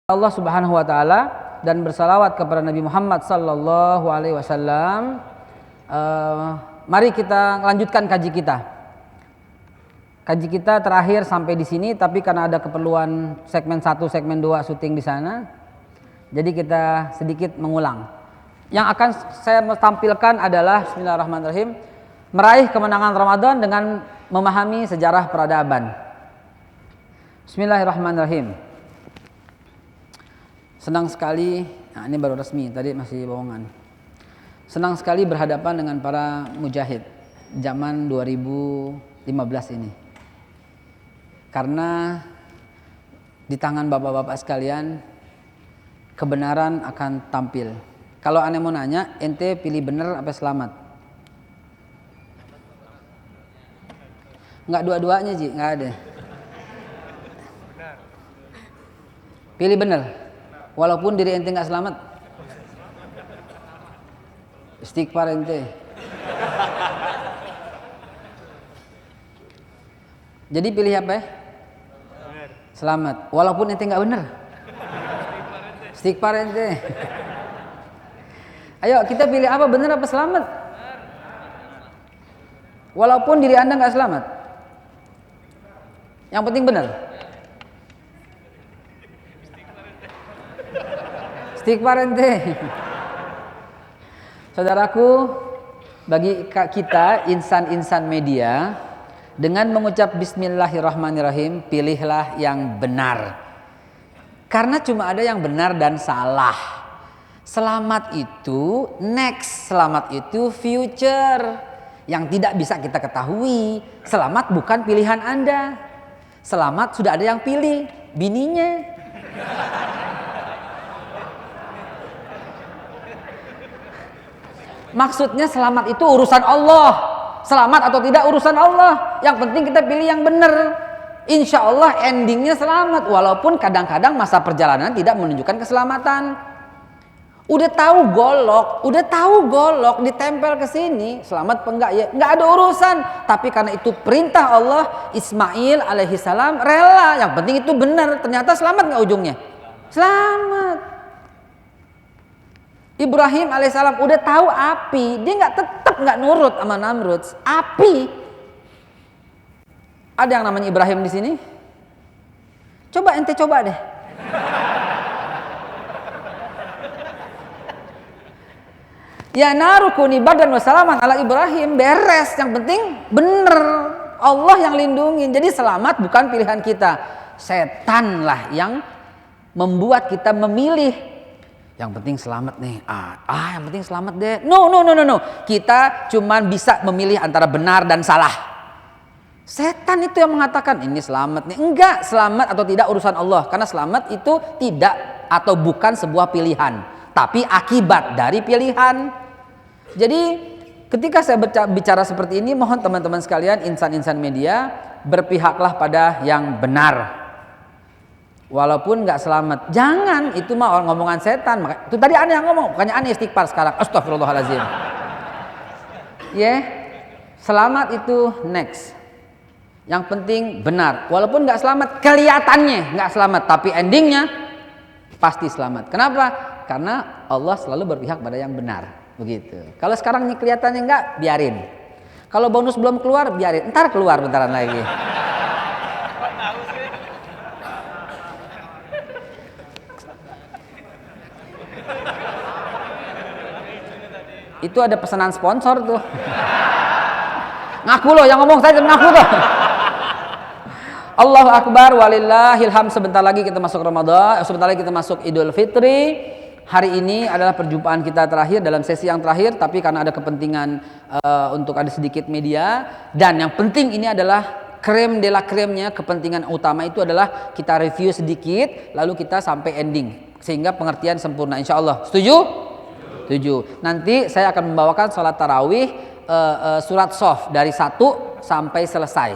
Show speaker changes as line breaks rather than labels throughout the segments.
Allah Subhanahu wa taala dan bersalawat kepada Nabi Muhammad sallallahu alaihi wasallam. Mari kita lanjutkan kaji kita. Kaji kita terakhir sampai di sini, tapi karena ada keperluan segmen 1, segmen 2 syuting di sana, jadi kita sedikit mengulang. Yang akan saya tampilkan adalah bismillahirrahmanirrahim, meraih kemenangan Ramadan dengan memahami sejarah peradaban. Bismillahirrahmanirrahim. Senang sekali, nah ini baru resmi, tadi masih bohongan. Senang sekali berhadapan dengan para mujahid zaman 2015 ini. Karena di tangan bapak-bapak sekalian kebenaran akan tampil. Kalau aneh mau nanya, ente pilih bener apa selamat? Enggak dua-duanya Ji, enggak ada. Pilih bener. Walaupun diri ente nggak selamat, istighfar ente. Jadi pilih apa ya? Selamat. Walaupun ente nggak benar, istighfar ente. Ayo kita pilih apa, benar apa selamat? Walaupun diri anda nggak selamat, yang penting benar. Istighfar ente. Saudaraku, bagi kita insan-insan media, dengan mengucap bismillahirrahmanirrahim, pilihlah yang benar. Karena cuma ada yang benar dan salah. Selamat itu next, selamat itu future, yang tidak bisa kita ketahui. Selamat bukan pilihan Anda. Selamat sudah ada yang pilih, bininya. Maksudnya selamat itu urusan Allah. Selamat atau tidak urusan Allah. Yang penting kita pilih yang benar. Insya Allah endingnya selamat. Walaupun kadang-kadang masa perjalanan tidak menunjukkan keselamatan. Udah tahu golok ditempel ke sini, selamat apa enggak ya? Enggak ada urusan. Tapi karena itu perintah Allah, Ismail alaihissalam rela. Yang penting itu benar. Ternyata selamat nggak ujungnya? Selamat. Ibrahim alaihissalam udah tahu api, dia tetap nggak nurut sama Namrud. Api. Ada yang namanya Ibrahim di sini? Coba ente coba deh. Ya narukuni badan wassalaman ala Ibrahim, beres. Yang penting bener, Allah yang lindungin. Jadi selamat bukan pilihan kita. Setan lah yang membuat kita memilih. Yang penting selamat nih. Yang penting selamat deh. No. Kita cuman bisa memilih antara benar dan salah. Setan itu yang mengatakan ini selamat nih. Enggak, selamat atau tidak urusan Allah. Karena selamat itu tidak atau bukan sebuah pilihan, tapi akibat dari pilihan. Jadi ketika saya bicara seperti ini, mohon teman-teman sekalian, insan-insan media, berpihaklah pada yang benar. Walaupun nggak selamat, jangan, itu mah ngomongan setan. Itu tadi aneh yang ngomong, bukannya aneh istighfar sekarang. Astagfirullahaladzim. Selamat itu next. Yang penting benar. Walaupun nggak selamat, kelihatannya nggak selamat, tapi endingnya pasti selamat. Kenapa? Karena Allah selalu berpihak pada yang benar. Begitu. Kalau sekarang kelihatannya nggak, biarin. Kalau bonus belum keluar, biarin. Ntar keluar bentaran lagi. Itu ada pesanan sponsor tuh. Ngaku loh, yang ngomong saya ngaku tuh. Allahu Akbar, walillahilham. Sebentar lagi kita masuk Ramadan, sebentar lagi kita masuk Idul Fitri. Hari ini adalah perjumpaan kita terakhir dalam sesi yang terakhir, tapi karena ada kepentingan untuk ada sedikit media, dan yang penting ini adalah krem de la kremnya, kepentingan utama itu adalah kita review sedikit, lalu kita sampai ending sehingga pengertian sempurna, insya Allah. Setuju? 7. Nanti saya akan membawakan sholat tarawih surat Sof dari 1 sampai selesai.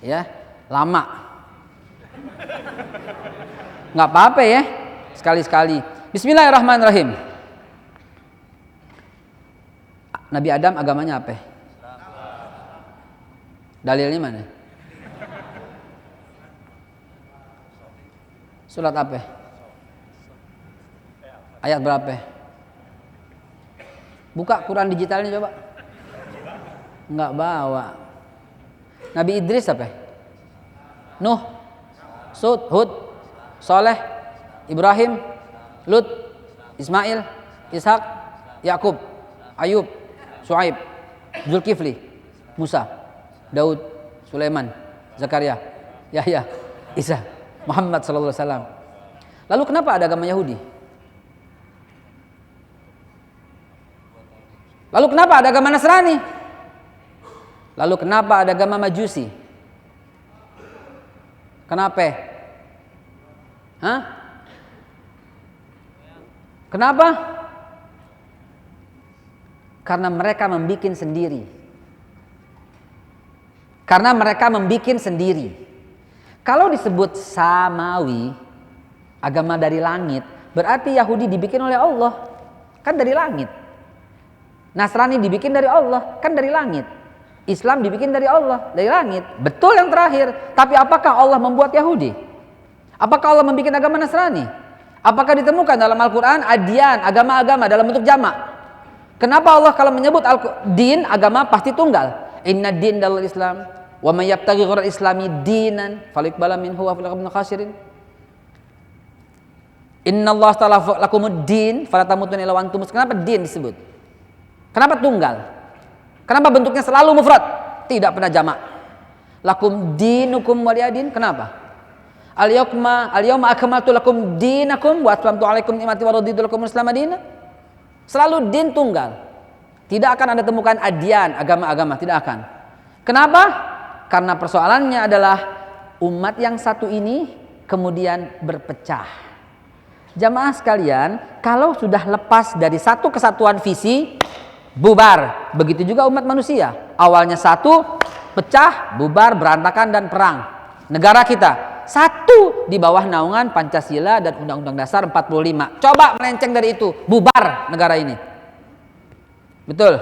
Ya, lama. Nggak apa-apa ya, sekali-sekali. Bismillahirrahmanirrahim. Nabi Adam agamanya apa? Dalilnya mana? Surat apa? Ayat berapa? Buka Quran digitalnya coba. Enggak bawa. Nabi Idris apa? Nuh, Hud, Saleh, Ibrahim, Lut, Ismail, Ishak, Yakub, Ayub, Shu'aib, Zulkifli, Musa, Daud, Sulaiman, Zakaria, Yahya, Isa, Muhammad sallallahu alaihi wasallam. Lalu kenapa ada agama Yahudi? Lalu kenapa ada agama Nasrani? Lalu kenapa ada agama Majusi? Kenapa? Hah? Kenapa? Karena mereka membikin sendiri. Karena mereka membikin sendiri. Kalau disebut samawi, agama dari langit, berarti Yahudi dibikin oleh Allah, kan dari langit. Nasrani dibikin dari Allah, kan dari langit. Islam dibikin dari Allah, dari langit. Betul yang terakhir. Tapi apakah Allah membuat Yahudi? Apakah Allah membuat agama Nasrani? Apakah ditemukan dalam Al-Quran adyan, agama-agama dalam bentuk jamak? Kenapa Allah kalau menyebut din, agama pasti tunggal? Inna din dalal Islam, wa may yabtaghi ghairal islami dinan falyuqbala minhu wa fil akhirati khasirin. Inna Allah ta'ala lakumud din fala tamutunna illa wa antum muslimun. Kenapa din disebut? Kenapa tunggal? Kenapa bentuknya selalu mufrad? Tidak pernah jamak. Lakum dinukum waliyadin. Kenapa? Al-yawma akmaltu lakum dinakum wa atmamtu alaikum ni'mati wa raditu lakum al-islam madina. Selalu din tunggal. Tidak akan Anda temukan adyan, agama-agama, tidak akan. Kenapa? Karena persoalannya adalah umat yang satu ini kemudian berpecah. Jamaah sekalian, kalau sudah lepas dari satu kesatuan visi, bubar. Begitu juga umat manusia. Awalnya satu, pecah, bubar, berantakan dan perang. Negara kita satu di bawah naungan Pancasila dan Undang-Undang Dasar 45. Coba melenceng dari itu, bubar negara ini. Betul.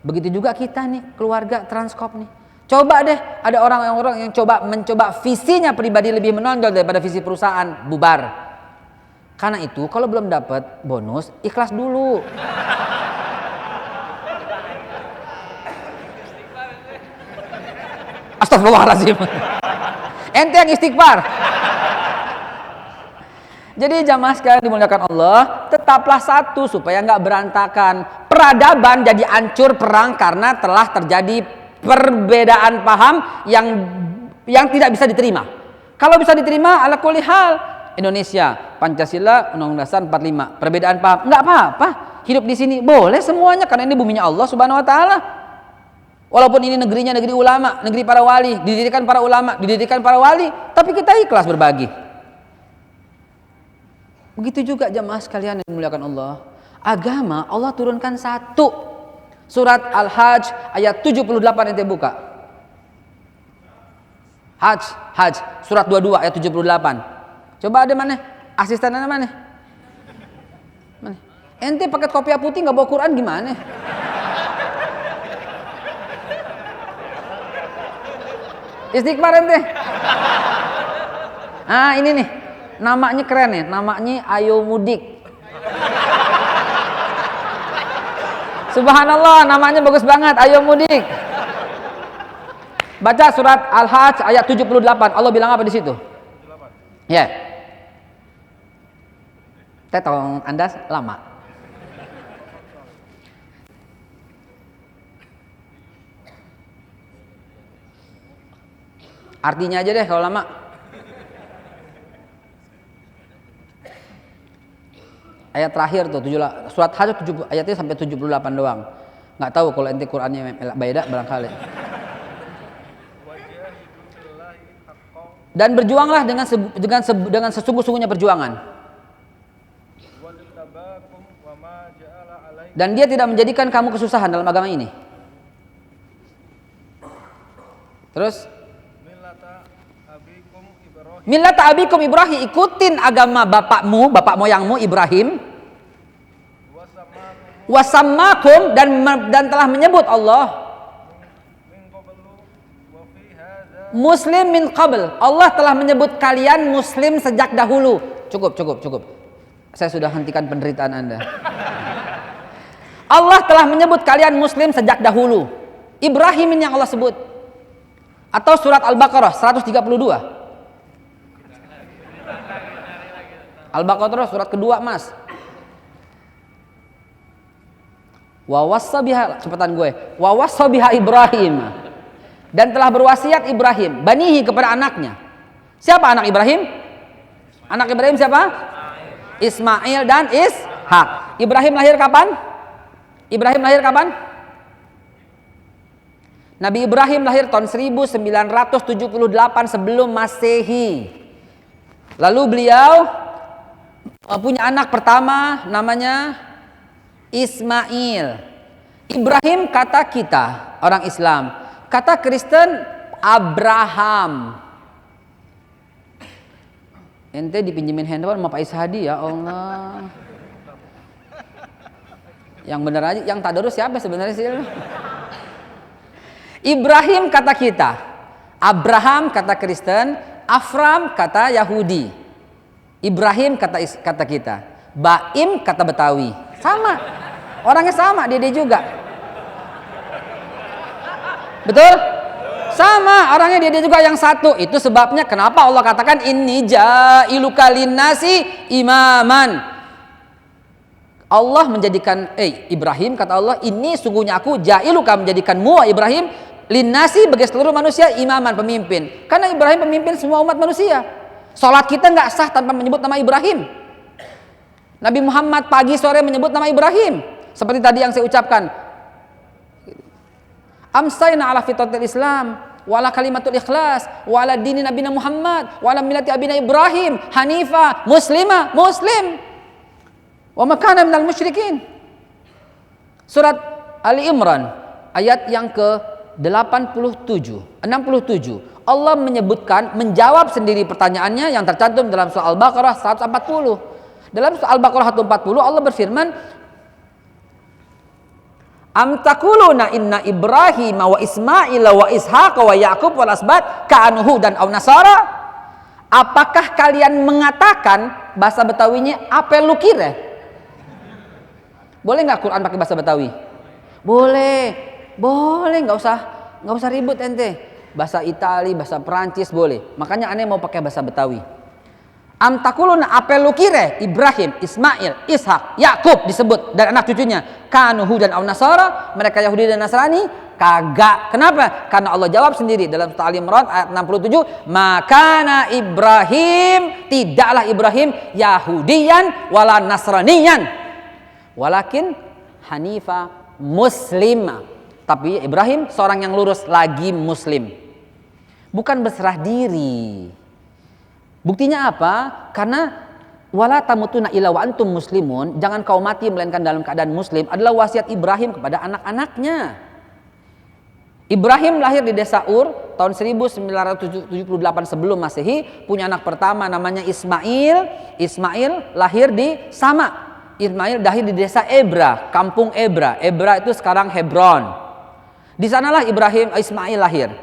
Begitu juga kita nih, keluarga Transkop nih. Coba deh, ada orang-orang yang mencoba visinya pribadi lebih menonjol daripada visi perusahaan, bubar. Karena itu kalau belum dapat bonus, ikhlas dulu. Astagfirullahaladzim. Ente yang istighfar. Jadi jamaah sekalian dimuliakan Allah, tetaplah satu supaya nggak berantakan. Peradaban jadi hancur perang karena telah terjadi perbedaan paham yang tidak bisa diterima. Kalau bisa diterima ala kulli hal, Indonesia, Pancasila, Undang-Undang Dasar 45, perbedaan paham nggak apa-apa. Hidup di sini boleh semuanya karena ini buminya Allah Subhanahu wa taala. Walaupun ini negerinya negeri ulama, negeri para wali, didirikan para ulama, didirikan para wali, tapi kita ikhlas berbagi. Begitu juga jamaah sekalian yang dimuliakan Allah. Agama Allah turunkan satu. Surat Al-Hajj ayat 78 ente buka. Hajj, surat 22 ayat 78. Coba ada mana? Asistennya mana? Mana? Ente paket kopiah putih nggak bawa Quran gimana? Istighfar ente. Ah ini nih, namanya keren ya, namanya Ayo Mudik. Subhanallah, namanya bagus banget, Ayo Mudik. Baca surat Al-Hajj ayat 78. Allah bilang apa di situ? Ya. Yeah. Tetong Anda lama. Artinya aja deh kalau lama. Ayat terakhir tuh, surat Hajj ayatnya sampai 78 doang. Nggak tahu kalau ente Qur'annya beda barangkali. Dan berjuanglah dengan sesungguh-sungguhnya perjuangan. Dan dia tidak menjadikan kamu kesusahan dalam agama ini. Terus Millata abikum Ibrahim, ikutin agama bapakmu, bapak moyangmu Ibrahim. Wasammakum dan telah menyebut Allah Muslim min qabl. Allah telah menyebut kalian muslim sejak dahulu. Cukup. Saya sudah hentikan penderitaan Anda. Allah telah menyebut kalian muslim sejak dahulu. Ibrahim ini yang Allah sebut. Atau surat Al-Baqarah 132. Al-Baqarah surat kedua, Mas. Wa wassa biha, cepetan gue. Wa wassa biha Ibrahim. Dan telah berwasiat Ibrahim banihi kepada anaknya. Siapa anak Ibrahim? Anak Ibrahim siapa? Ismail dan Ishak. Ibrahim lahir kapan? Ibrahim lahir kapan? Nabi Ibrahim lahir tahun 1978 sebelum Masehi. Lalu beliau punya anak pertama namanya Ismail. Ibrahim kata kita orang Islam, kata Kristen Abraham. Ente dipinjemin handphone sama Pak Ishadi, ya Allah. Yang bener aja, yang tadarus siapa sebenarnya sih? Ibrahim kata kita, Abraham kata Kristen, Afram kata Yahudi, Ibrahim kata kita, Baim kata Betawi, sama, orangnya sama, dia juga, betul? Sama, orangnya dia juga yang satu. Itu sebabnya kenapa Allah katakan inni ja'iluka linnasi imaman. Allah menjadikan Ibrahim kata Allah, ini sungguhnya aku ja'iluka menjadikanmu Ibrahim linnasi bagi seluruh manusia imaman, pemimpin. Karena Ibrahim pemimpin semua umat manusia. Salat kita nggak sah tanpa menyebut nama Ibrahim. Nabi Muhammad pagi sore menyebut nama Ibrahim. Seperti tadi yang saya ucapkan. Amsayna ala fitratil Islam wala kalimatul ikhlas wala dini nabina Muhammad wala millati abina Ibrahim hanifa muslimah muslim wa makana minal musyrikin. Surat Ali Imran ayat yang ke-67 Allah menyebutkan, menjawab sendiri pertanyaannya yang tercantum dalam surah Al-Baqarah 140. Dalam surah Al-Baqarah 140 Allah berfirman, am takuluna inna Ibrahim wa Ismail wa Ishaq wa Yaqub wal asbat ka'anu hudan aw nasara. Apakah kalian mengatakan, bahasa Betawinya apa lu kira? Boleh nggak Quran pakai bahasa Betawi? Boleh, nggak usah ribut ente. Bahasa Itali, bahasa Perancis boleh. Makanya aneh mau pakai bahasa Betawi. Am takuluna apa lu kira Ibrahim, Ismail, Ishak, Yakub disebut dan anak cucunya kanu hudan aw nasara, mereka Yahudi dan Nasrani? Kagak. Kenapa? Karena Allah jawab sendiri dalam surah Al-Imran ayat 67, makana Ibrahim, tidaklah Ibrahim Yahudiyan wala Nasraniyan, walakin hanifa muslim. Tapi Ibrahim seorang yang lurus lagi muslim, bukan berserah diri. Buktinya apa? Karena wala tamutuna illa wa antum muslimun, jangan kau mati melainkan dalam keadaan muslim, adalah wasiat Ibrahim kepada anak-anaknya. Ibrahim lahir di desa Ur tahun 1978 sebelum Masehi, punya anak pertama namanya Ismail. Ismail lahir di Sama. Ismail lahir di desa Ebra, kampung Ebra. Ebra itu sekarang Hebron. Di sanalah Ismail lahir.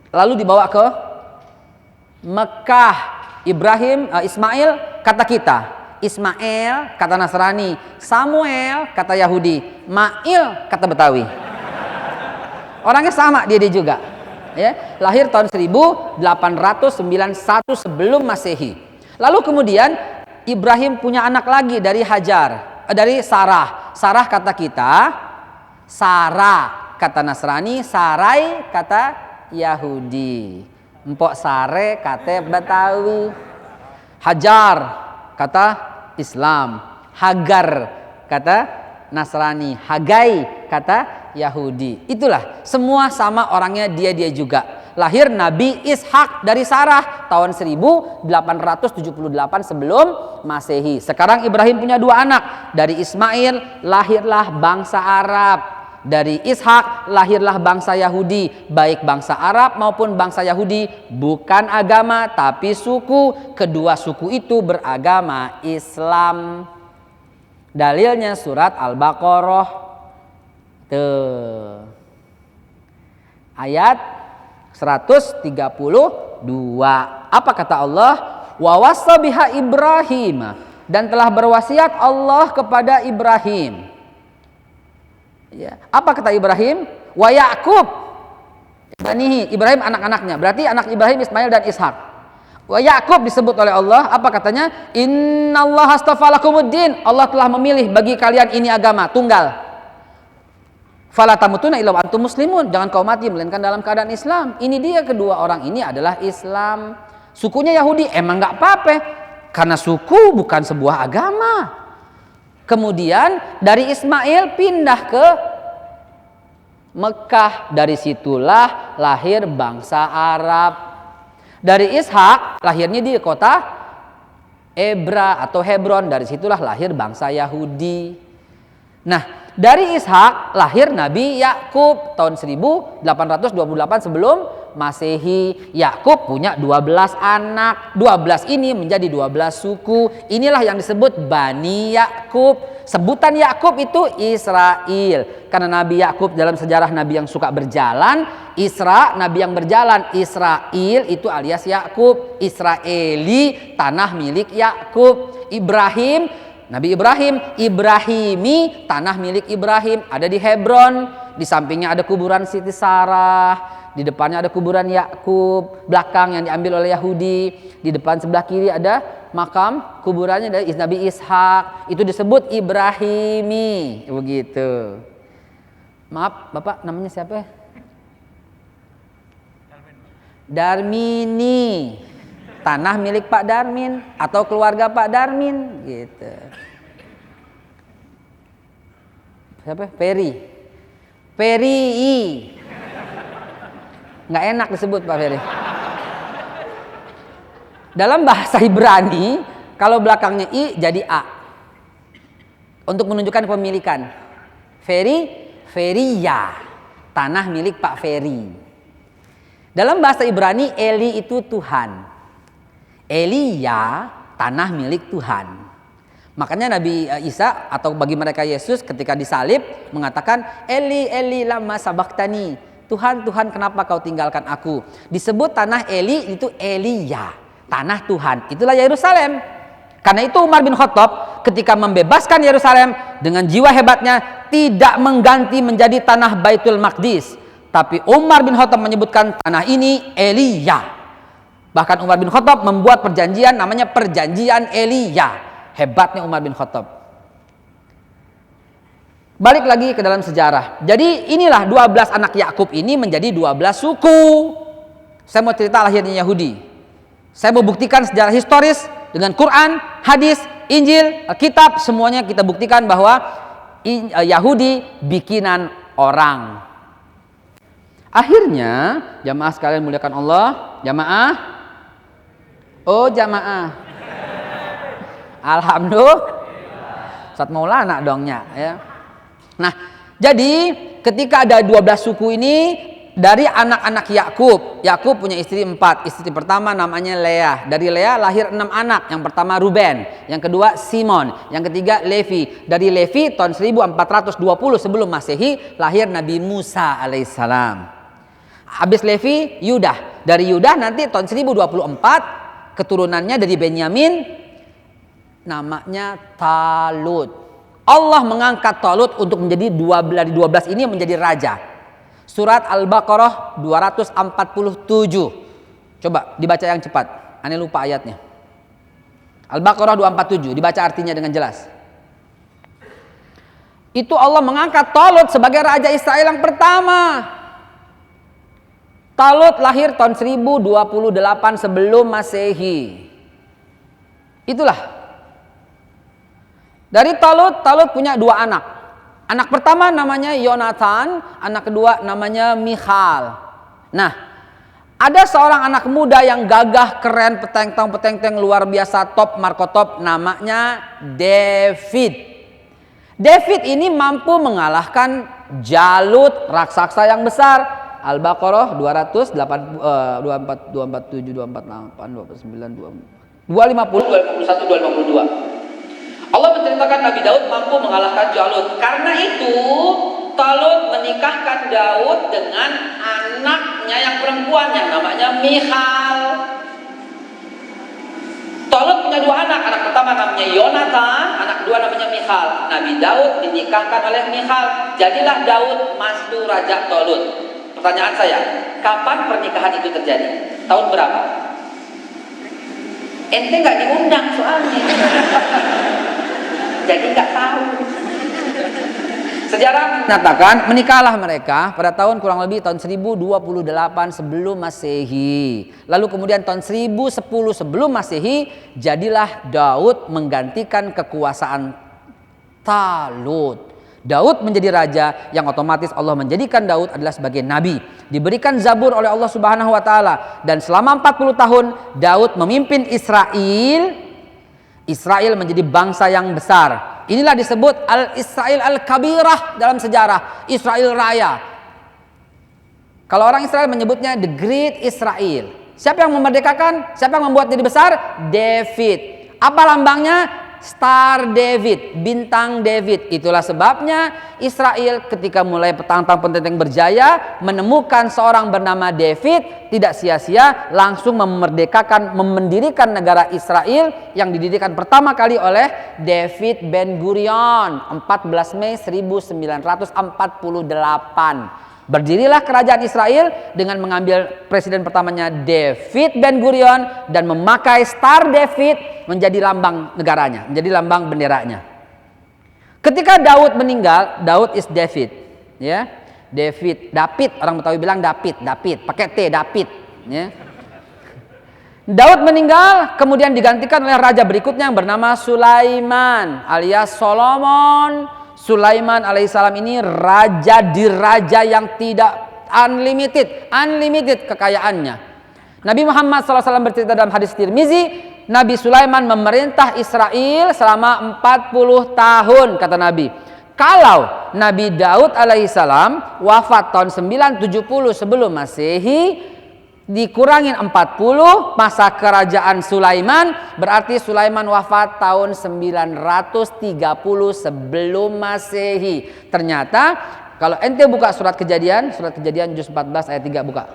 Lalu dibawa ke Mekah. Ismail kata kita, Ismail kata Nasrani, Samuel kata Yahudi, Mail kata Betawi. Orangnya sama dia juga. Ya, lahir tahun 1891 sebelum Masehi. Lalu kemudian Ibrahim punya anak lagi dari Sarah. Sarah kata kita, Sarah kata Nasrani, Sarai kata Yahudi. Empok sare kata Betawi. Hajar kata Islam. Hagar kata Nasrani. Hagai kata Yahudi. Itulah, semua sama orangnya, dia juga. Lahir Nabi Ishak dari Sarah tahun 1878 sebelum Masehi. Sekarang Ibrahim punya dua anak. Dari Ismail lahirlah bangsa Arab. Dari Ishak lahirlah bangsa Yahudi. Baik bangsa Arab maupun bangsa Yahudi bukan agama tapi suku. Kedua suku itu beragama Islam. Dalilnya surat Al-Baqarah ayat 132. Apa kata Allah? Wa wassa biha Ibrahim dan telah berwasiat Allah kepada Ibrahim. Ya, apa kata Ibrahim? Wa Ya'qub. Ibrahim anak-anaknya. Berarti anak Ibrahim Ismail dan Ishak. Wa Ya'qub disebut oleh Allah, apa katanya? Innallaha astafa lakumuddin. Allah telah memilih bagi kalian ini agama tunggal. Fala tamutuna illa wa antum muslimun. Jangan kau mati melainkan dalam keadaan Islam. Ini dia, kedua orang ini adalah Islam. Sukunya Yahudi emang enggak apa-apa. Karena suku bukan sebuah agama. Kemudian dari Ismail pindah ke Mekah. Dari situlah lahir bangsa Arab. Dari Ishak lahirnya di kota Ebra atau Hebron. Dari situlah lahir bangsa Yahudi. Nah, dari Ishak lahir Nabi Yakub tahun 1828 sebelum Masehi. Yakub punya 12 anak. 12 ini menjadi 12 suku. Inilah yang disebut Bani Yakub. Sebutan Yakub itu Israel. Karena Nabi Yakub dalam sejarah Nabi yang suka berjalan. Isra, Nabi yang berjalan. Israel itu alias Yakub. Israeli, tanah milik Yakub. Ibrahim, Nabi Ibrahim, Ibrahimi, tanah milik Ibrahim. Ada di Hebron. Di sampingnya ada kuburan Siti Sarah. Di depannya ada kuburan Yakub, belakang yang diambil oleh Yahudi. Di depan sebelah kiri ada makam kuburannya dari Nabi Ishak. Itu disebut Ibrahimi. Begitu. Maaf, Bapak namanya siapa? Darmini. Tanah milik Pak Darmin atau keluarga Pak Darmin gitu. Siapa? Ferry. Ferry. Nggak enak disebut Pak Ferry. Dalam bahasa Ibrani, kalau belakangnya I jadi A. Untuk menunjukkan kepemilikan. Ferry, Feria. Tanah milik Pak Ferry. Dalam bahasa Ibrani, Eli itu Tuhan. Elia, tanah milik Tuhan. Makanya Nabi Isa atau bagi mereka Yesus ketika disalib mengatakan, Eli, Eli lama sabaktani. Tuhan, Tuhan kenapa kau tinggalkan aku? Disebut tanah Eli itu Elia, tanah Tuhan. Itulah Yerusalem. Karena itu Umar bin Khattab ketika membebaskan Yerusalem dengan jiwa hebatnya tidak mengganti menjadi tanah Baitul Maqdis. Tapi Umar bin Khattab menyebutkan tanah ini Elia. Bahkan Umar bin Khattab membuat perjanjian namanya perjanjian Elia. Hebatnya Umar bin Khattab. Balik lagi ke dalam sejarah. Jadi inilah 12 anak Yakub ini menjadi 12 suku. Saya mau cerita lahirnya Yahudi. Saya mau buktikan sejarah historis dengan Quran, hadis, Injil, Alkitab. Semuanya kita buktikan bahwa Yahudi bikinan orang. Akhirnya jamaah sekalian muliakan Allah. Jamaah. Oh jamaah. Alhamdulillah. Ustaz Maulana dongnya ya. Nah, jadi ketika ada 12 suku ini dari anak-anak Yakub. Yakub punya istri 4. Istri pertama namanya Leah. Dari Leah lahir 6 anak. Yang pertama Ruben, yang kedua Simon, yang ketiga Levi. Dari Levi tahun 1420 sebelum Masehi lahir Nabi Musa alaihissalam. Habis Levi Yudah. Dari Yudah nanti tahun 1024 keturunannya dari Benyamin namanya Talut. Allah mengangkat Talut untuk menjadi 12 ini menjadi raja. Surat Al-Baqarah 247. Coba dibaca yang cepat. Aneh lupa ayatnya. Al-Baqarah 247 dibaca artinya dengan jelas. Itu Allah mengangkat Talut sebagai raja Israel yang pertama. Talut lahir tahun 1028 sebelum Masehi. Itulah. Dari Talut punya 2 anak. Anak pertama namanya Yonatan, anak kedua namanya Michal. Nah, ada seorang anak muda yang gagah, keren, petenteng luar biasa, top, markotop, namanya David. David ini mampu mengalahkan Jalut, raksasa yang besar. Al-Baqarah 247, 248, 249, 250, 251, 252. Allah menceritakan Nabi Daud mampu mengalahkan Jalut. Karena itu Talut menikahkan Daud dengan anaknya yang perempuan yang namanya Michal. Tolut punya dua anak. Anak pertama namanya Yonatan, anak kedua namanya Michal. Nabi Daud dinikahkan oleh Michal. Jadilah Daud mantu Raja Tolut. Pertanyaan saya, kapan pernikahan itu terjadi? Tahun berapa? Ente nggak diundang soalnya. Jadi nggak tahu. Sejarah menyatakan menikahlah mereka pada tahun kurang lebih tahun 1028 sebelum Masehi. Lalu kemudian tahun 1010 sebelum Masehi jadilah Daud menggantikan kekuasaan Talut. Daud menjadi raja yang otomatis Allah menjadikan Daud adalah sebagai nabi. Diberikan Zabur oleh Allah Subhanahu wa taala dan selama 40 tahun Daud memimpin Israel. Israel menjadi bangsa yang besar. Inilah disebut Al-Israel Al-Kabirah dalam sejarah, Israel Raya. Kalau orang Israel menyebutnya The Great Israel. Siapa yang memerdekakan? Siapa yang membuat jadi besar? David. Apa lambangnya? Star David, bintang David. Itulah sebabnya Israel ketika mulai petang-petang pententeng berjaya menemukan seorang bernama David, tidak sia-sia langsung memerdekakan, mendirikan negara Israel yang didirikan pertama kali oleh David Ben Gurion 14 Mei 1948. Berdirilah kerajaan Israel dengan mengambil presiden pertamanya David Ben Gurion dan memakai Star David menjadi lambang negaranya, menjadi lambang benderanya. Ketika Daud meninggal, Daud is David, ya. David, orang Betawi bilang David, pakai T, David, ya. Daud meninggal, kemudian digantikan oleh raja berikutnya yang bernama Sulaiman alias Solomon. Sulaiman alaihissalam ini raja diraja yang tidak unlimited kekayaannya. Nabi Muhammad SAW bercerita dalam hadis Tirmizi, Nabi Sulaiman memerintah Israel selama 40 tahun kata Nabi. Kalau Nabi Daud alaihissalam wafat tahun 970 sebelum Masehi, dikurangin 40 masa kerajaan Sulaiman, berarti Sulaiman wafat tahun 930 sebelum Masehi. Ternyata kalau ente buka surat kejadian juz 14 ayat 3, buka.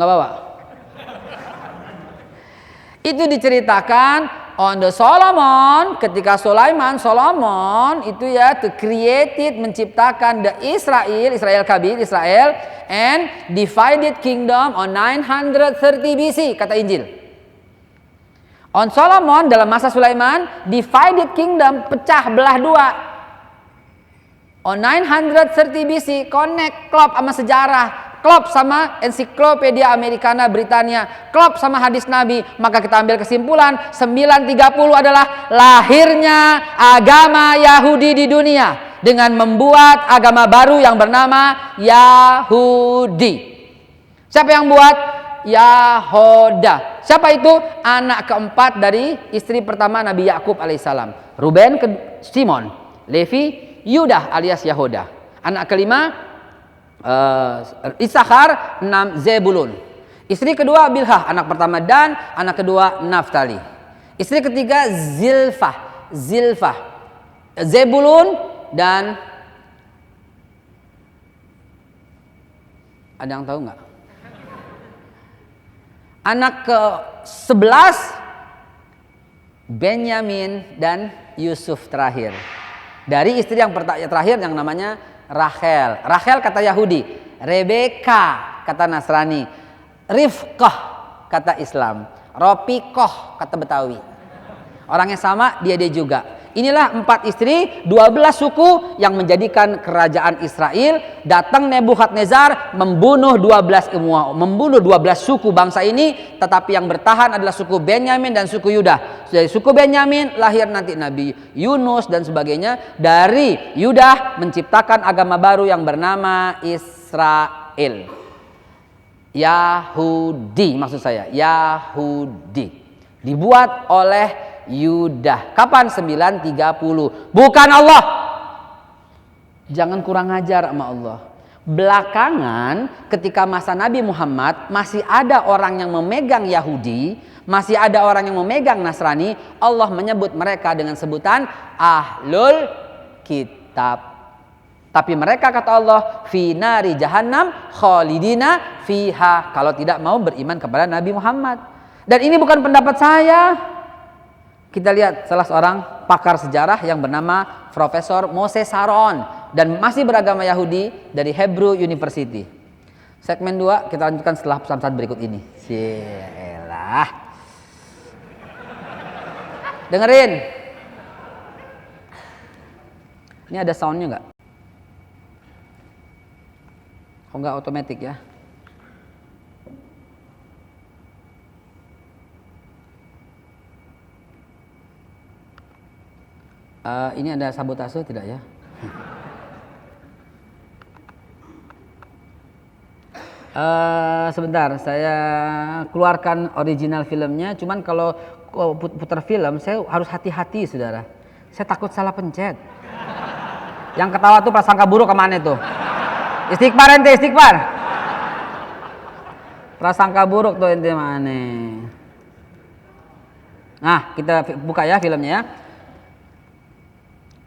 Nggak bawa? Itu diceritakan on the Solomon, ketika Solomon itu ya to created, menciptakan the Israel Kabir, Israel and divided kingdom on 930 BC kata Injil. On Solomon dalam masa Sulaiman divided kingdom, pecah belah dua. On 930 BC connect, klop sama sejarah, klop sama ensiklopedia Americana Britania, klop sama hadis Nabi. Maka kita ambil kesimpulan 930 adalah lahirnya agama Yahudi di dunia dengan membuat agama baru yang bernama Yahudi. Siapa yang buat? Yahoda. Siapa itu? Anak keempat dari istri pertama Nabi Yakub alaihissalam. Ruben, Simon, Levi, Yudah alias Yahoda. Anak kelima Issakhar, 6 Zebulun. Istri kedua Bilhah, anak pertama Dan, anak kedua Naftali. Istri ketiga Zilfah, Zebulun dan ada yang tahu nggak? Anak ke-11 Benyamin dan Yusuf terakhir. Dari istri yang terakhir yang namanya Rachel. Rachel kata Yahudi, Rebeka kata Nasrani, Rifqah kata Islam, Ropikoh kata Betawi. Orangnya sama, dia juga. Inilah 4 istri, 12 suku yang menjadikan kerajaan Israel. Datang Nebukadnezar membunuh 12 suku bangsa ini, tetapi yang bertahan adalah suku Benyamin dan suku Yudah. Dari suku Benyamin lahir nanti Nabi Yunus dan sebagainya. Dari Yudah menciptakan agama baru yang bernama Israel. Yahudi maksud saya, Yahudi. Dibuat oleh Yudah. Kapan? 930. Bukan Allah. Jangan kurang ajar sama Allah. Belakangan ketika masa Nabi Muhammad masih ada orang yang memegang Yahudi, masih ada orang yang memegang Nasrani, Allah menyebut mereka dengan sebutan Ahlul Kitab. Tapi mereka kata Allah, fi nari jahannam khalidina fiha, kalau tidak mau beriman kepada Nabi Muhammad. Dan ini bukan pendapat saya. Kita lihat salah seorang pakar sejarah yang bernama Profesor Moses Saron dan masih beragama Yahudi dari Hebrew University. Segmen 2 kita lanjutkan setelah pesan-pesan berikut ini. Cielah. Dengerin. Ini ada soundnya nggak? Oh nggak otomatis ya? Ini ada sabotase tidak ya? Sebentar, saya keluarkan original filmnya. Cuman kalau putar film, saya harus hati-hati, saudara. Saya takut salah pencet. Yang ketawa tuh prasangka buruk kemana itu? Istighfar ente, istighfar. Prasangka buruk tuh ente mana? Nah, kita buka ya filmnya ya.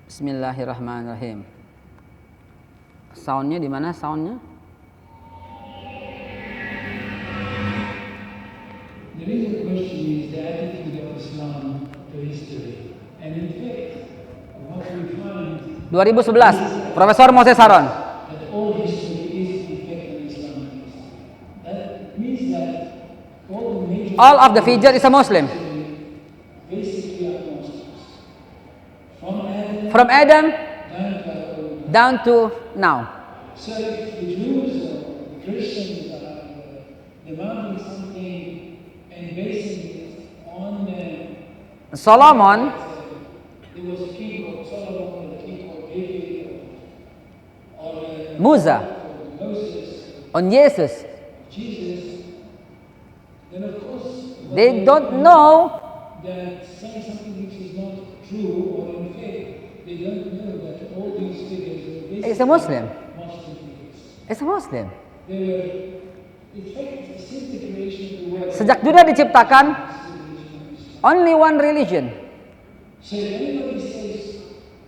Bismillahirrahmanirrahim. Soundnya di mana soundnya?
There is a question is the attitude of Islam to history. And in fact, what we find
2011, Profesor Moses Saron.
that all history is in fact an Islamic history. That means that
All of the figure is a Muslim.
basically are Muslims.
From Adam down to now.
So if the Jews or the Christians are demanding something and basing it on
Solomon,
there was a king called Solomon or a king called David or
Musa,
Moses,
on Jesus.
Jesus, then of course
They don't know.
that saying something which is not true or in fact, they don't know that all these figures were basically
It's a Muslim.
Muslim figures.
It's a Muslim.
They were, in fact, since the creation of the world,
Sejak dunia diciptakan, only one religion.
so if anybody says,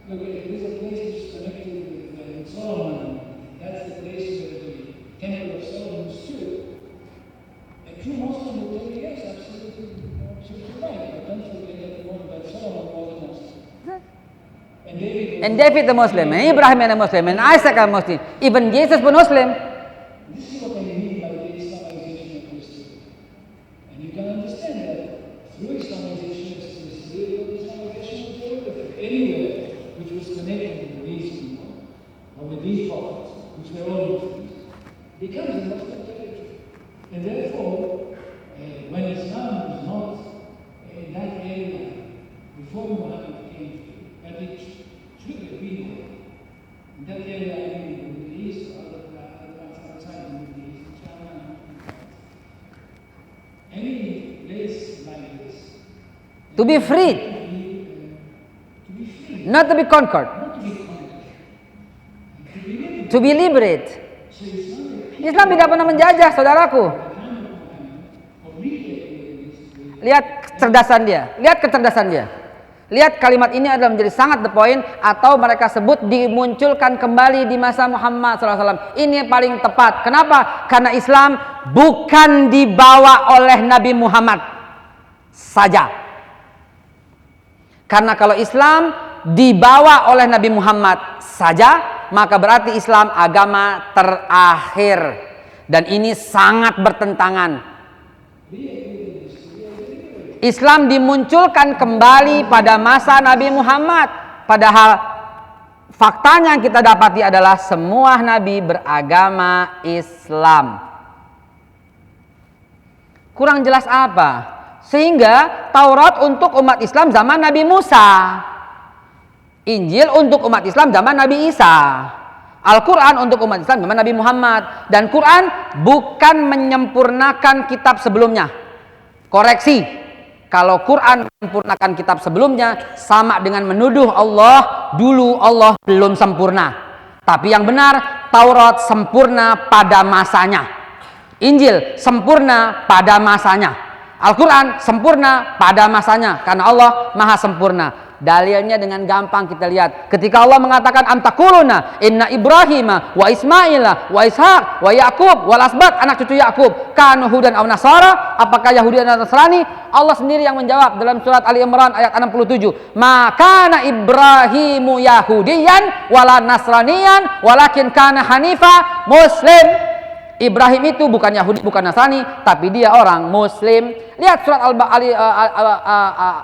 look, there is a place which is connected with Solomon, that's the place where the Temple of Solomon stood. A true Muslim will tell you, yes, absolutely, absolutely right. But don't forget that Solomon was a Muslim.
And David the Muslim, and Ibrahim a Muslim, and Isaac a Muslim, even Jesus pun Muslim.
This is what I mean by the Islamization of Christianity. And you can understand that through Islamization of Christianity, Islamization of everything, anywhere which was connected with these people, or with these prophets, which were all Muslims, becomes a Muslim religion. And therefore, when Islam was not in that area before Muhammad came, but it should have been there. In that area, I mean, in the Middle East, outside the Middle East, China, any place like this,
To be free,
to be free,
not to be conquered,
not to be conquered, to be liberated.
to be liberate.
So it's not a
Islam tidak pernah menjajah, saudaraku.
time of recreating this.
Lihat kecerdasan dia, lihat kecerdasan dia. Lihat kalimat ini adalah menjadi sangat the point, atau mereka sebut dimunculkan kembali di masa Muhammad SAW. Ini yang paling tepat. Kenapa? Karena Islam bukan dibawa oleh Nabi Muhammad saja. Karena kalau Islam dibawa oleh Nabi Muhammad saja, maka berarti Islam agama terakhir. Dan ini sangat bertentangan. Islam dimunculkan kembali pada masa Nabi Muhammad. Padahal faktanya yang kita dapati adalah semua Nabi beragama Islam. Kurang jelas apa? Sehingga Taurat untuk umat Islam zaman Nabi Musa, Injil untuk umat Islam zaman Nabi Isa, Al-Quran untuk umat Islam zaman Nabi Muhammad. Dan Quran bukan menyempurnakan kitab sebelumnya. Koreksi, kalau Quran menyempurnakan kitab sebelumnya sama dengan menuduh Allah dulu Allah belum sempurna. Tapi yang benar, Taurat sempurna pada masanya, Injil sempurna pada masanya, Al-Quran sempurna pada masanya, karena Allah maha sempurna. Dalilnya dengan gampang kita lihat. Ketika Allah mengatakan amtakuluna inna Ibrahima wa Ismaila wa Ishaq wa Yaqub wal asbat, anak cucu Yaqub, kanu hudan aw nasara, apakah Yahudi dan Nasrani? Allah sendiri yang menjawab dalam surat Ali Imran ayat 67. Maka Ibrahimu Yahudiyan wala Nasraniyan walakin kana hanifa muslim. Ibrahim itu bukan Yahudi, bukan Nasrani, tapi dia orang Muslim. Lihat surat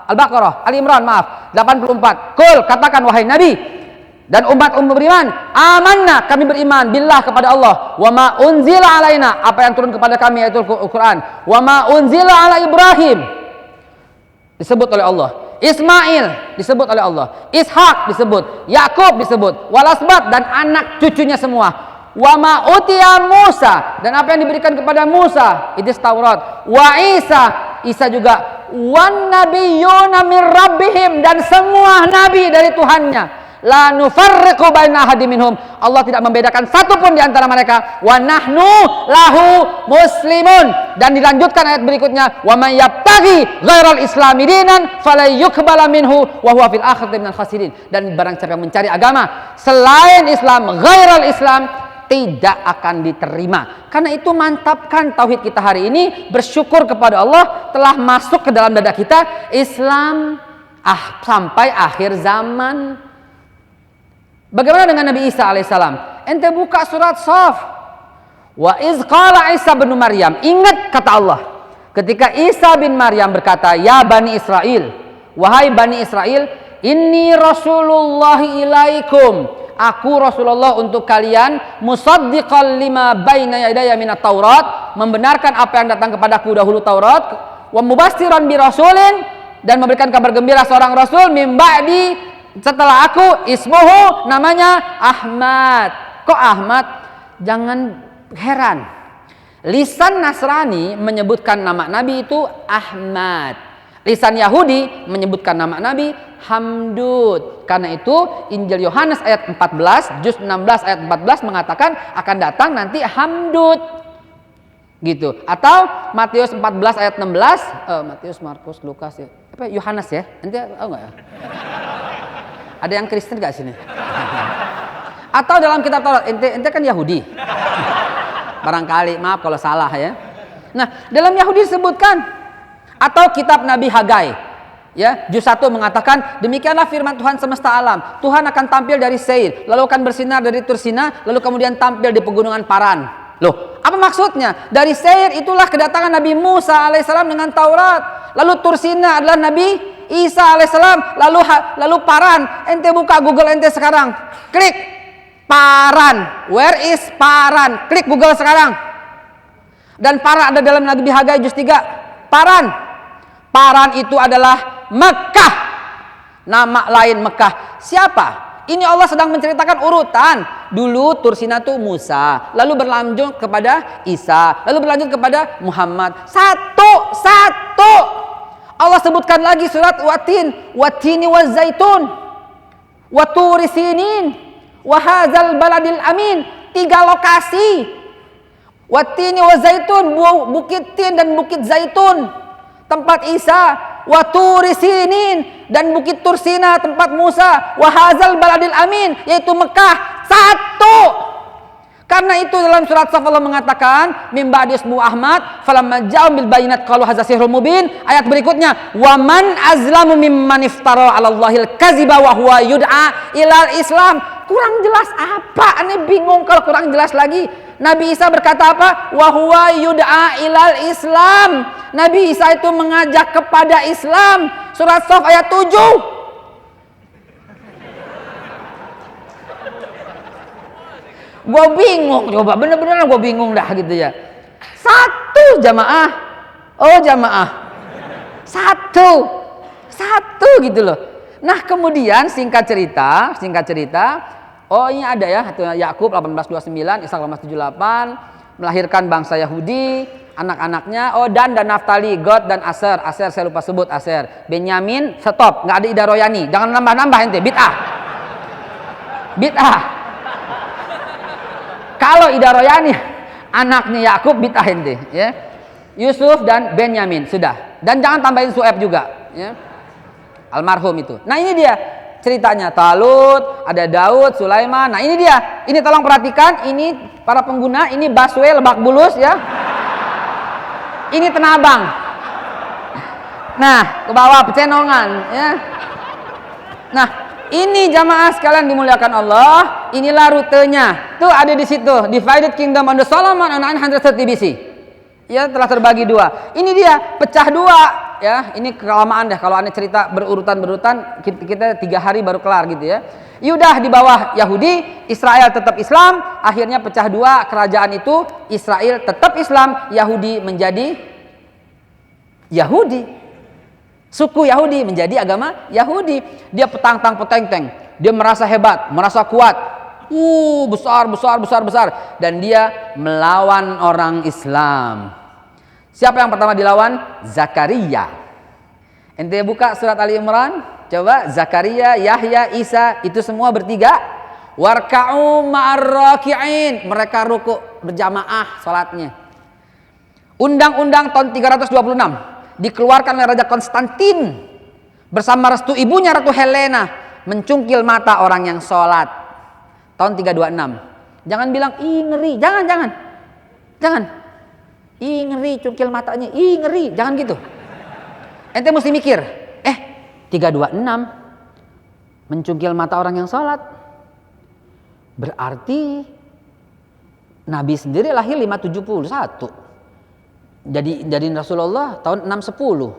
Al-Baqarah, Ali Imran, maaf, 84. Qul, katakan wahai Nabi dan umat beriman, amanna, kami beriman billah kepada Allah, wa ma unzila alaina, apa yang turun kepada kami yaitu Al-Qur'an, wa ma unzila ala Ibrahim, disebut oleh Allah. Ismail disebut oleh Allah, Ishak disebut, Yakub disebut, walasbat dan anak cucunya semua. Wa ma utiya Musa, dan apa yang diberikan kepada Musa itu Taurat. Wa Isa juga. Wan nabiyyuna min rabbihim, dan semua nabi dari Tuhannya. La nufarriqu baina ahadin minhum, Allah tidak membedakan satu pun di antara mereka. Wa nahnu lahu muslimun, dan dilanjutkan ayat berikutnya, wa may yabtaghi ghairal islami dinan fala yuqbala minhu wa huwa fil akhirati minal khasirin, dan barang siapa yang mencari agama selain Islam, ghairal Islam, tidak akan diterima. Karena itu mantapkan tauhid kita hari ini, bersyukur kepada Allah telah masuk ke dalam dada kita Islam sampai akhir zaman. Bagaimana dengan Nabi Isa alaihissalam? Ente buka surat Shaf. Wa iz qala Isa bin Maryam, ingat kata Allah ketika Isa bin Maryam berkata, ya Bani Israel, wahai Bani Israel, inni Rasulullahi ilaikum, aku Rasulullah untuk kalian, musaddiqal lima baina yadayya minat Taurat, membenarkan apa yang datang kepadaku dahulu Taurat, wa mubastiran bi rasulin, dan memberikan kabar gembira seorang rasul min ba'di, setelah aku, ismuhu, namanya Ahmad. Kok Ahmad? Jangan heran, lisan Nasrani menyebutkan nama Nabi itu Ahmad, lisan Yahudi menyebutkan nama Nabi Hamdud. Karena itu Injil Yohanes ayat 14, juz 16 ayat 14 mengatakan akan datang nanti Hamdud, gitu. Atau Matius 14 ayat 16, Matius, Markus, Lukas ya, apa Yohanes ya? Nanti tahu nggak ya? Ada yang Kristen nggak sini? Atau dalam kitab Taurat, ente kan Yahudi. Barangkali, maaf kalau salah ya. Nah, dalam Yahudi disebutkan, atau kitab Nabi Hagai, ya, juz 1 mengatakan, demikianlah firman Tuhan semesta alam. Tuhan akan tampil dari Seir, lalu akan bersinar dari Tursina, lalu kemudian tampil di pegunungan Paran. Loh, apa maksudnya? Dari Seir itulah kedatangan Nabi Musa alaihissalam dengan Taurat. Lalu Tursina adalah Nabi Isa alaihissalam, lalu Paran. Ente buka Google ente sekarang, klik Paran, where is Paran? Klik Google sekarang. Dan Paran ada dalam Nabi Hagai juz 3. Paran itu adalah Mekah, nama lain Mekah. Siapa? Ini Allah sedang menceritakan urutan. Dulu Tursina itu Musa, lalu berlanjut kepada Isa, lalu berlanjut kepada Muhammad. Satu. Allah sebutkan lagi surat Watini wa zaitun, wa turi sinin, wa hadzal baladil amin. 3 lokasi. Watini wa zaitun, bukit tin dan bukit zaitun, tempat Isa. Wa turi sinin, dan bukit Tursina, tempat Musa. Wa hadzal baladil amin, yaitu Mekah. 1. Karena itu dalam surat Shaf Allah mengatakan mim ba'di ismu Ahmad falamma ja'um bil bayinat qalu hadza sihrun mubin. Ayat berikutnya, wa man azlamu mimman iftara 'ala Allahil kadziba wa huwa yud'a ilal Islam. Kurang jelas apa? Aneh bingung kalau kurang jelas lagi. Nabi Isa berkata apa? Wa huwa yud'a ilal Islam. Nabi Isa itu mengajak kepada Islam. Surat Shaf ayat 7. Gue bingung, coba bener-bener gue bingung dah gitu ya. 1 jamaah, oh jamaah, 1 gitu loh. Nah kemudian singkat cerita, oh ini ada ya, Yakub 1829, Ishak 1878, melahirkan bangsa Yahudi, anak-anaknya, oh Dan Naftali, Gad dan Aser saya lupa sebut Aser, Benyamin, stop, nggak ada Ida Royani, jangan nambah-nambah ente, bid'ah. Kalau Ida Royani anaknya Yakub bid'ah ente, ya. Yusuf dan Benyamin sudah. Dan jangan tambahin Su'aib juga, ya. almarhum itu. Nah ini dia ceritanya, Talut, ada Daud, Sulaiman. Nah ini dia, ini tolong perhatikan, ini para pengguna, ini busway Lebak Bulus ya. Ini Tanah Abang. Nah ke bawah Pecenongan ya. Nah ini jamaah sekalian dimuliakan Allah, inilah rutenya. Tuh ada di situ, divided kingdom on the Solomon on 930 BC. Ya telah terbagi dua. Ini dia pecah dua. Ya ini kelamaan deh kalau aneh cerita berurutan kita 3 hari baru kelar gitu ya. Yudah di bawah Yahudi, Israel tetap Islam, akhirnya pecah dua kerajaan itu, Israel tetap Islam, Yahudi menjadi Yahudi. Suku Yahudi menjadi agama Yahudi. Dia petang-peteng, dia merasa hebat, merasa kuat. Besar. Dan dia melawan orang Islam. Siapa yang pertama dilawan? Zakaria. Ente buka surat Ali Imran, coba Zakaria, Yahya, Isa, itu semua bertiga. Warka'u ma'ar raki'in, mereka rukuk berjamaah salatnya. Undang-undang tahun 326 dikeluarkan oleh Raja Konstantin bersama restu ibunya Ratu Helena, mencungkil mata orang yang sholat. Tahun 326. Jangan bilang ih ngeri, jangan. Ih ngeri cungkil matanya, ih ngeri, jangan gitu. Ente mesti mikir, 326 mencungkil mata orang yang sholat, berarti Nabi sendiri lahir 571. Jadi Rasulullah tahun 610.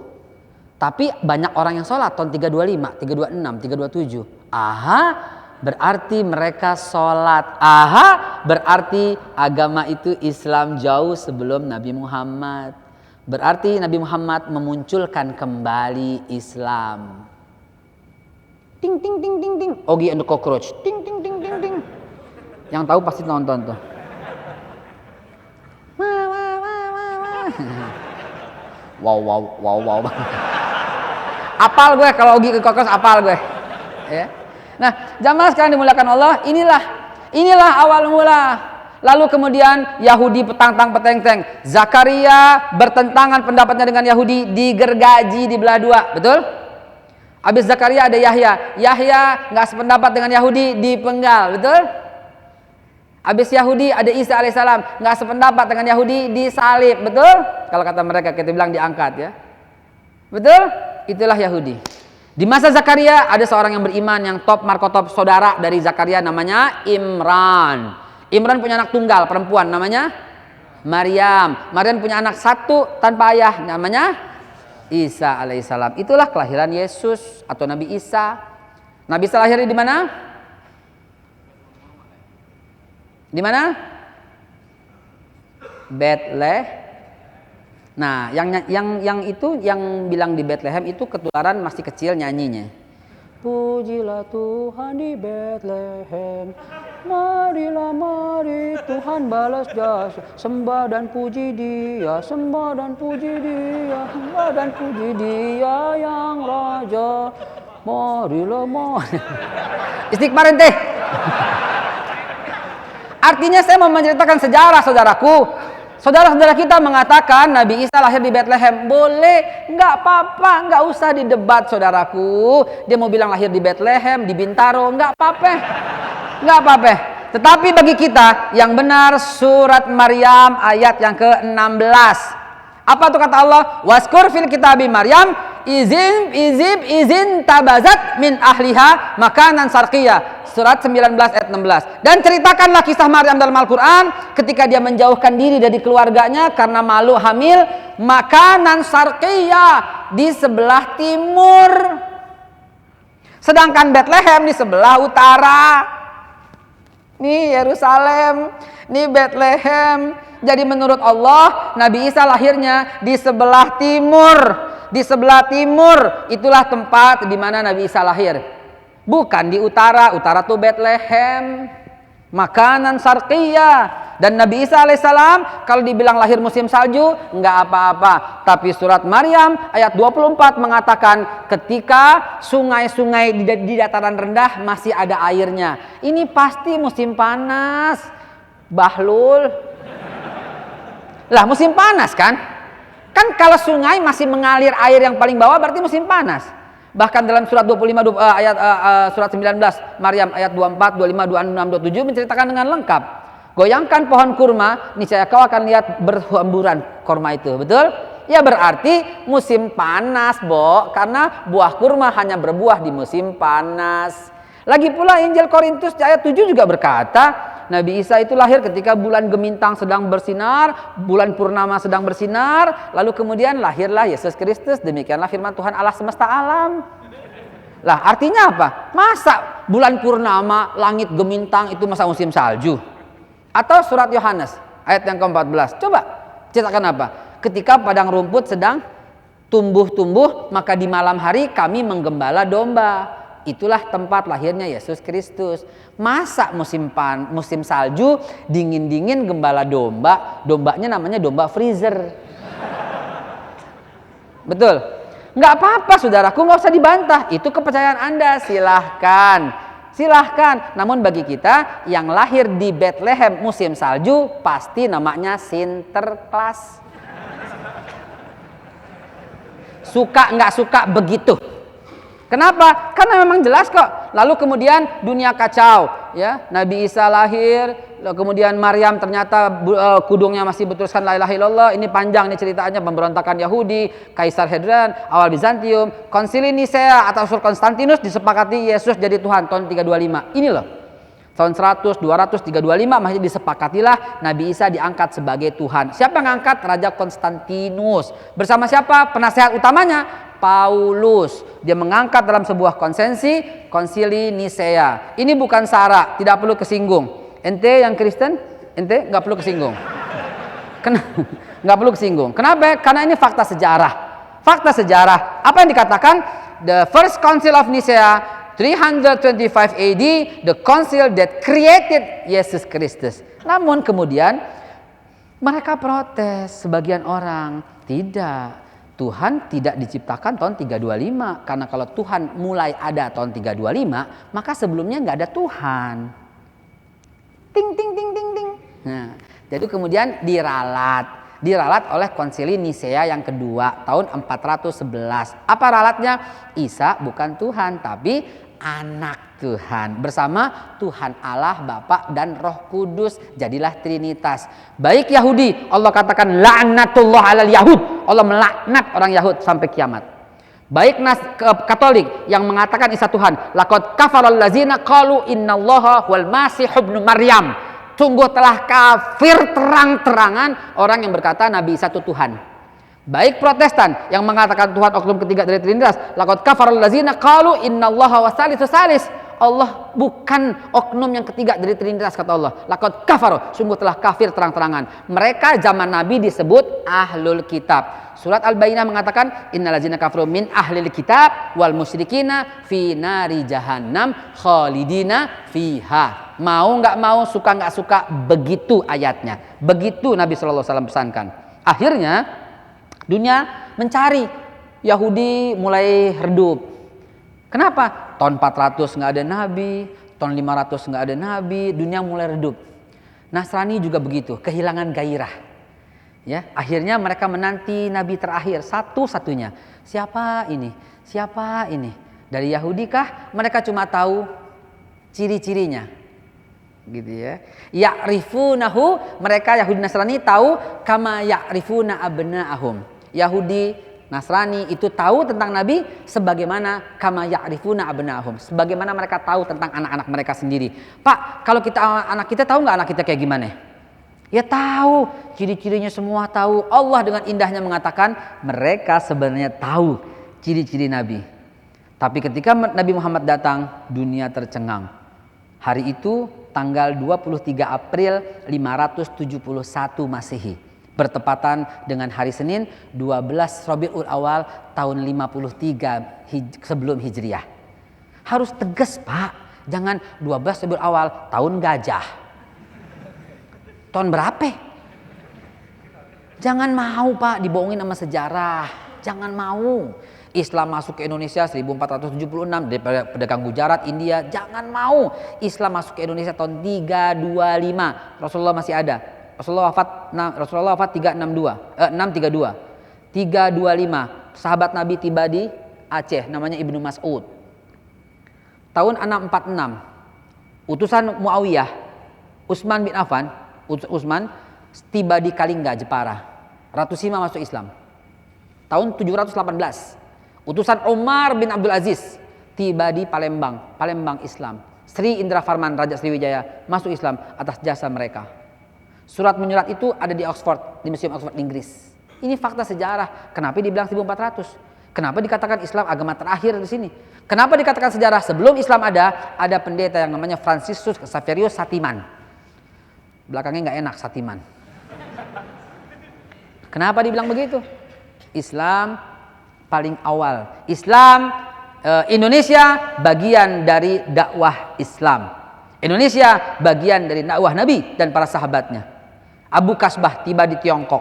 Tapi banyak orang yang sholat tahun 325, 326, 327. Aha, berarti mereka sholat. Aha, berarti agama itu Islam jauh sebelum Nabi Muhammad. Berarti Nabi Muhammad memunculkan kembali Islam. Ting ting ting ting ting. Ogi and the Cockroach. Ting ting ting ting ting. Yang tahu pasti nonton tuh. Wow. Apal gue kalau Ogi ke Cockroach, apal gue. Ya. Nah, jamaah sekalian dimuliakan Allah, inilah awal mula. Lalu kemudian Yahudi petang-peteng. Zakaria bertentangan pendapatnya dengan Yahudi, digergaji, dibelah dua, betul? Habis Zakaria ada Yahya. Yahya nggak sependapat dengan Yahudi, dipenggal, betul? Habis Yahudi ada Isa alaihissalam, nggak sependapat dengan Yahudi, disalib, betul? Kalau kata mereka kita bilang diangkat ya, betul? Itulah Yahudi. Di masa Zakaria ada seorang yang beriman yang top markotop saudara dari Zakaria, namanya Imran. Imran punya anak tunggal perempuan namanya Maryam. Maryam punya anak satu tanpa ayah namanya Isa alaihissalam. Itulah kelahiran Yesus atau Nabi Isa. Nabi Isa lahir di mana? Di mana? Bethlehem. Nah, yang itu yang bilang di Bethlehem itu ketularan masih kecil nyanyinya. Pujilah Tuhan di Bethlehem. Marilah mari Tuhan balas jasa. Sembah dan puji Dia, sembah dan puji Dia, sembah dan puji Dia yang raja. Marilah mari. Istighfar ente. Artinya saya mau menceritakan sejarah, saudaraku. Saudara-saudara kita mengatakan Nabi Isa lahir di Bethlehem. Boleh, nggak apa-apa, nggak usah didebat, saudaraku. Dia mau bilang lahir di Bethlehem, di Bintaro, nggak apa-apa. Tetapi bagi kita yang benar surat Maryam ayat yang ke-16. Apa tuh kata Allah? Waskur fil kitabi Maryam izin tabazat min ahliha makanan sarqiyah. Surat 19 ayat 16. Dan ceritakanlah kisah Maryam dalam Al-Quran ketika dia menjauhkan diri dari keluarganya karena malu hamil, makanan sarqiyah di sebelah timur. Sedangkan Bethlehem di sebelah utara. Nih Yerusalem, nih Bethlehem. Jadi menurut Allah, Nabi Isa lahirnya di sebelah timur. Di sebelah timur itulah tempat di mana Nabi Isa lahir. Bukan di utara tuh Bethlehem. Makanan sarqiyah. Dan Nabi Isa alaihissalam kalau dibilang lahir musim salju nggak apa-apa. Tapi surat Maryam ayat 24 mengatakan ketika sungai-sungai di dataran rendah masih ada airnya. Ini pasti musim panas. Bahlul. Lah musim panas kan? Kan kalau sungai masih mengalir air yang paling bawah berarti musim panas. Bahkan dalam surat 25 surat 19 Maryam ayat 24, 25, 26, 27 menceritakan dengan lengkap. Goyangkan pohon kurma, niscaya kau akan lihat berhamburan kurma itu. Betul? Ya berarti musim panas, Bo, karena buah kurma hanya berbuah di musim panas. Lagi pula Injil Korintus ayat 7 juga berkata, Nabi Isa itu lahir ketika bulan gemintang sedang bersinar, bulan purnama sedang bersinar, lalu kemudian lahirlah Yesus Kristus. Demikianlah firman Tuhan Allah semesta alam. Lah artinya apa? Masa bulan purnama, langit gemintang itu masa musim salju? Atau surat Yohanes ayat yang ke-14. Coba ceritakan apa? Ketika padang rumput sedang tumbuh-tumbuh, maka di malam hari kami menggembala domba. Itulah tempat lahirnya Yesus Kristus. Masa musim salju, dingin-dingin gembala domba, dombanya namanya domba freezer. Betul? Nggak apa-apa saudaraku, nggak usah dibantah. Itu kepercayaan Anda, silahkan. Silahkan. Namun bagi kita yang lahir di Bethlehem musim salju, pasti namanya Sinterklas. Suka nggak suka begitu. Kenapa? Karena memang jelas kok. Lalu kemudian dunia kacau, ya. Nabi Isa lahir, kemudian Maryam ternyata kudungnya masih bertuliskan la ilaha illallah. Ini panjang nih ceritanya, pemberontakan Yahudi, Kaisar Hadrian, awal Bizantium, Konsili Nisea atau Konstantinus disepakati Yesus jadi Tuhan tahun 325. Ini loh. Tahun 100, 200, 325 masih disepakatilah Nabi Isa diangkat sebagai Tuhan. Siapa yang angkat? Raja Konstantinus. Bersama siapa? Penasehat utamanya Paulus. Dia mengangkat dalam sebuah konsili Nisea. Ini bukan sara, tidak perlu kesinggung. Ente yang Kristen, ente nggak perlu kesinggung. Nggak perlu kesinggung. Kenapa? Karena ini fakta sejarah. Fakta sejarah. Apa yang dikatakan? The first council of Nicaea 325 AD, the council that created Yesus Kristus. Namun kemudian mereka protes, sebagian orang, tidak. Tuhan tidak diciptakan tahun 325, karena kalau Tuhan mulai ada tahun 325, maka sebelumnya nggak ada Tuhan. Ting ting ting ting ting. Nah, jadi kemudian diralat oleh Konsili Nisea yang kedua tahun 411. Apa ralatnya? Isa bukan Tuhan, tapi anak Tuhan bersama Tuhan Allah Bapa dan Roh Kudus, jadilah Trinitas. Baik Yahudi, Allah katakan la'natullah 'alal yahud, Allah melaknat orang Yahud sampai kiamat. Baik Katolik yang mengatakan Isa Tuhan, laqad kafaral ladzina qalu innallaha wal masih ibnu Maryam. Sungguh telah kafir terang-terangan orang yang berkata Nabi Isa itu Tuhan. Baik Protestan yang mengatakan Tuhan oknum ketiga dari Trinitas, laqad kafaral ladzina qalu innallaha wasalisu salis. Allah bukan oknum yang ketiga dari Trinitas, kata Allah. Laqad kafaru, sungguh telah kafir terang-terangan. Mereka zaman Nabi disebut ahlul kitab. Surat Al-Bayyinah mengatakan innal ladzina kafaru min ahlil kitab wal musyrikina fi nari jahannam khalidina fiha. Mau nggak mau, suka nggak suka, begitu ayatnya. Begitu Nabi sallallahu alaihi wasallam pesankan. Akhirnya dunia mencari, Yahudi mulai redup. Kenapa? Tahun 400 nggak ada nabi, tahun 500 nggak ada nabi, dunia mulai redup. Nasrani juga begitu, kehilangan gairah. Ya, akhirnya mereka menanti nabi terakhir satu-satunya. Siapa ini? Siapa ini? Dari Yahudi kah? Mereka cuma tahu ciri-cirinya. Gitu ya. Ya'rifunahu, mereka Yahudi Nasrani tahu kama ya'rifuna abna'ahum. Yahudi Nasrani itu tahu tentang Nabi sebagaimana kama ya'rifuna abna'ahum, sebagaimana mereka tahu tentang anak-anak mereka sendiri. Pak, kalau anak kita tahu nggak anak kita kayak gimana? Ya tahu, ciri-cirinya semua tahu. Allah dengan indahnya mengatakan mereka sebenarnya tahu ciri-ciri Nabi. Tapi ketika Nabi Muhammad datang, dunia tercengang. Hari itu tanggal 23 April 571 Masehi, bertepatan dengan hari Senin 12 Rabiul Awal tahun 53 sebelum Hijriah. Harus tegas Pak, jangan 12 Rabiul Awal tahun gajah. Tahun berapa? Jangan mau Pak dibohongin sama sejarah, jangan mau. Islam masuk ke Indonesia 1476 dari pedagang Gujarat, India. Jangan mau. Islam masuk ke Indonesia tahun 325. Rasulullah masih ada. Rasulullah wafat 632. 325. Sahabat Nabi tiba di Aceh, namanya Ibnu Mas'ud. Tahun 646, utusan Muawiyah, Utsman bin Affan, Utsman tiba di Kalingga, Jepara. Ratu Sima masuk Islam. Tahun 718, utusan Umar bin Abdul Aziz tiba di Palembang, Palembang Islam. Sri Indra Farman, Raja Sriwijaya masuk Islam atas jasa mereka. Surat menyurat itu ada di Oxford, di Museum Oxford, Inggris. Ini fakta sejarah. Kenapa dibilang 1400? Kenapa dikatakan Islam agama terakhir di sini? Kenapa dikatakan sejarah? Sebelum Islam ada pendeta yang namanya Franciscus Xaverius Satiman. Belakangnya nggak enak, Satiman. Kenapa dibilang begitu? Islam paling awal. Islam Indonesia bagian dari dakwah Islam. Indonesia bagian dari dakwah Nabi dan para sahabatnya. Abu Kasbah tiba di Tiongkok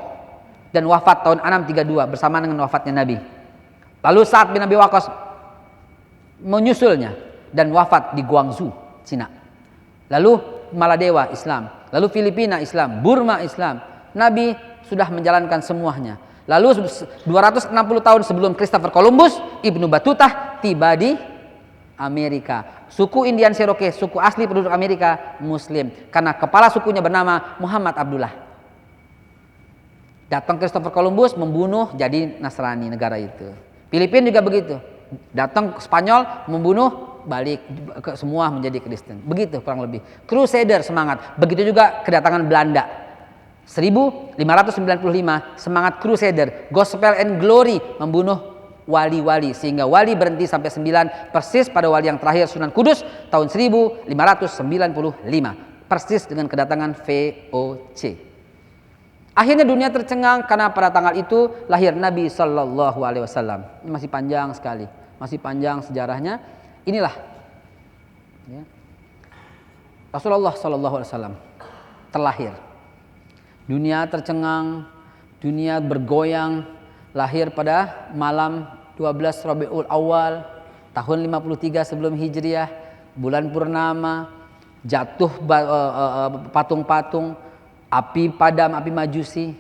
dan wafat tahun 632 bersama dengan wafatnya Nabi. Lalu Sa'ad bin Abi Waqqas menyusulnya dan wafat di Guangzhou, Cina. Lalu Maladewa Islam, lalu Filipina Islam, Burma Islam. Nabi sudah menjalankan semuanya. Lalu 260 tahun sebelum Christopher Columbus, Ibnu Battuta tiba di Amerika. Suku Indian Cherokee, suku asli penduduk Amerika, Muslim. Karena kepala sukunya bernama Muhammad Abdullah. Datang Christopher Columbus membunuh, jadi Nasrani negara itu. Filipina juga begitu. Datang Spanyol membunuh, balik ke semua menjadi Kristen. Begitu kurang lebih. Crusader semangat. Begitu juga kedatangan Belanda. 1595 semangat Crusader, Gospel and Glory, membunuh wali-wali sehingga wali berhenti sampai 9, persis pada wali yang terakhir Sunan Kudus tahun 1595, persis dengan kedatangan VOC. Akhirnya dunia tercengang karena pada tanggal itu lahir Nabi Sallallahu Alaihi Wasallam. Ini masih panjang sekali, masih panjang sejarahnya. Inilah ya, Rasulullah Sallallahu Alaihi Wasallam terlahir. Dunia tercengang, dunia bergoyang, lahir pada malam 12 Rabiul Awal tahun 53 sebelum Hijriah, bulan purnama, jatuh patung-patung, api padam, api majusi,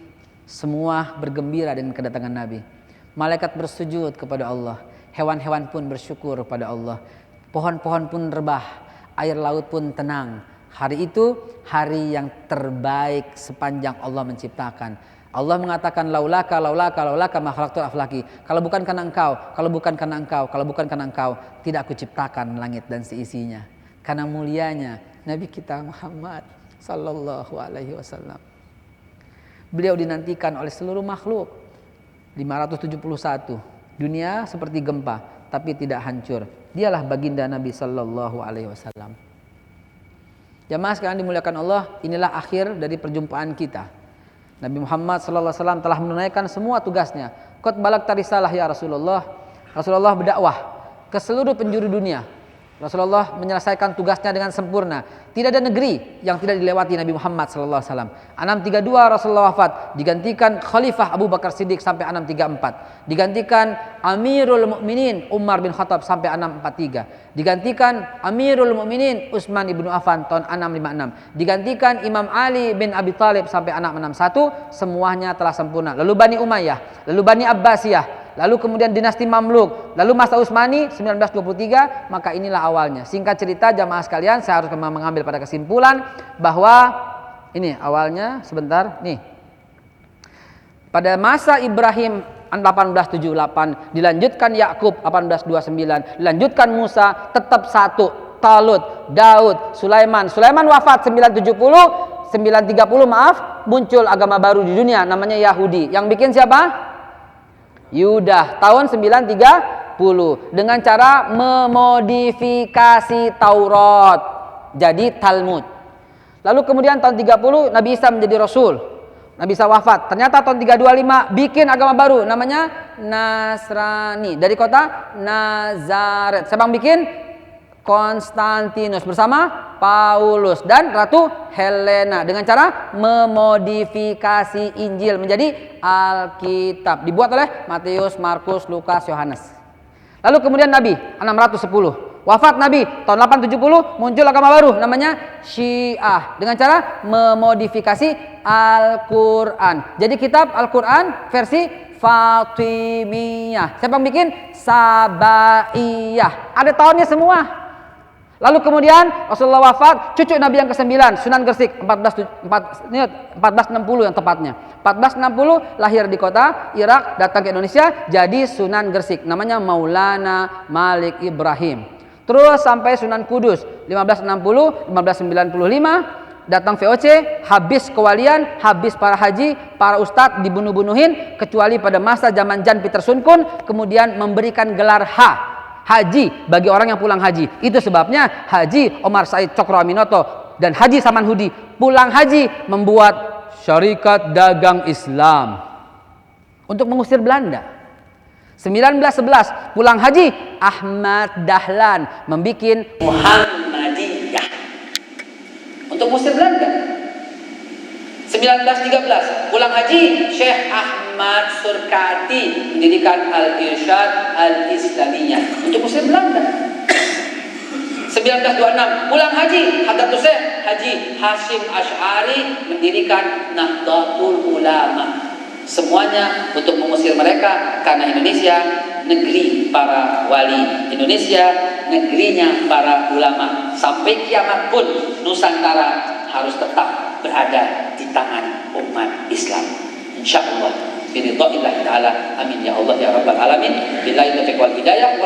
semua bergembira dengan kedatangan Nabi. Malaikat bersujud kepada Allah, hewan-hewan pun bersyukur kepada Allah, pohon-pohon pun rebah, air laut pun tenang. Hari itu hari yang terbaik sepanjang Allah menciptakan. Allah mengatakan laulaka ma khalaqtul aflaki. Kalau bukan karena engkau, kalau bukan karena engkau, kalau bukan karena engkau, tidak aku ciptakan langit dan seisinya. Karena mulianya Nabi kita Muhammad sallallahu alaihi wasallam. Beliau dinantikan oleh seluruh makhluk. 571. Dunia seperti gempa tapi tidak hancur. Dialah baginda Nabi sallallahu alaihi wasallam. Jamaah sekalian dimuliakan Allah, inilah akhir dari perjumpaan kita. Nabi Muhammad sallallahu alaihi wasallam telah menunaikan semua tugasnya. Qad balagta risalah ya Rasulullah. Rasulullah berdakwah ke seluruh penjuru dunia. Rasulullah menyelesaikan tugasnya dengan sempurna. Tidak ada negeri yang tidak dilewati Nabi Muhammad sallallahu alaihi wasallam. 632 Rasulullah wafat, digantikan Khalifah Abu Bakar Siddiq sampai 634. Digantikan Amirul Mukminin Umar bin Khattab sampai 643. Digantikan Amirul Mukminin Utsman ibnu Affan tahun 656. Digantikan Imam Ali bin Abi Thalib sampai 661. Semuanya telah sempurna. Lalu Bani Umayyah, lalu Bani Abbasiyah, lalu kemudian dinasti Mamluk, lalu masa Utsmani 1923, maka inilah awalnya. Singkat cerita jamaah sekalian, saya harus mengambil pada kesimpulan bahwa ini awalnya sebentar nih. Pada masa Ibrahim 1878, dilanjutkan Yakub 1829, dilanjutkan Musa, tetap satu, Talut, Daud, Sulaiman. Sulaiman wafat 930, 930 maaf, muncul agama baru di dunia namanya Yahudi. Yang bikin siapa? Yudah tahun 930 dengan cara memodifikasi Taurat jadi Talmud. Lalu kemudian tahun 30 Nabi Isa menjadi Rasul. Nabi Isa wafat. Ternyata tahun 325 bikin agama baru namanya Nasrani dari kota Nazaret. Siapa yang bikin? Konstantinus bersama Paulus dan Ratu Helena dengan cara memodifikasi Injil menjadi Alkitab. Dibuat oleh Matius, Markus, Lukas, Yohanes. Lalu kemudian Nabi 610. Wafat Nabi tahun 870, muncul agama baru namanya Syiah dengan cara memodifikasi Al-Quran. Jadi kitab Al-Quran versi Fatimiyah. Siapa yang bikin? Sabaiyah. Ada tahunnya semua. Lalu kemudian Rasulullah wafat, cucu Nabi yang ke-9, Sunan Gresik, 1460 yang tepatnya. 1460 lahir di kota Irak, datang ke Indonesia, jadi Sunan Gresik. Namanya Maulana Malik Ibrahim. Terus sampai Sunan Kudus, 1560, 1595, datang VOC, habis kewalian, habis para haji, para ustadz dibunuh-bunuhin, kecuali pada masa zaman Jan Peter Sun Kun, kemudian memberikan gelar haji bagi orang yang pulang haji. Itu sebabnya Haji Omar Said Cokro Aminoto dan Haji Samanhudi pulang haji membuat Syarikat Dagang Islam untuk mengusir Belanda. 1911 pulang haji Ahmad Dahlan membuat Muhammadiyah untuk mengusir Belanda. 1913 pulang haji Syekh Ahmad Surkati mendirikan Al-Irsyad Al-Islamiyah untuk muslim Belanda. 1926 pulang haji Hadratus Syekh Haji Hashim Asy'ari mendirikan Nahdlatul Ulama. Semuanya untuk mengusir mereka karena Indonesia negeri para wali, Indonesia negerinya para ulama. Sampai kiamat pun Nusantara harus tetap berada di tangan umat Islam, insyaallah. Biridhaillah taala, amin ya Allah ya rabbal alamin. Billahi taufiq wal hidayah.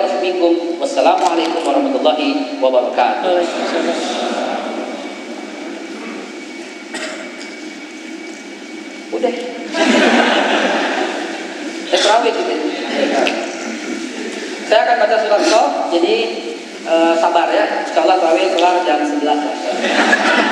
Wassalamualaikum warahmatullahi wabarakatuh. Udah. Terawih gitu. Saya akan baca surat Qaf, jadi sabar ya. Insyaallah tarawih kelar jam 11.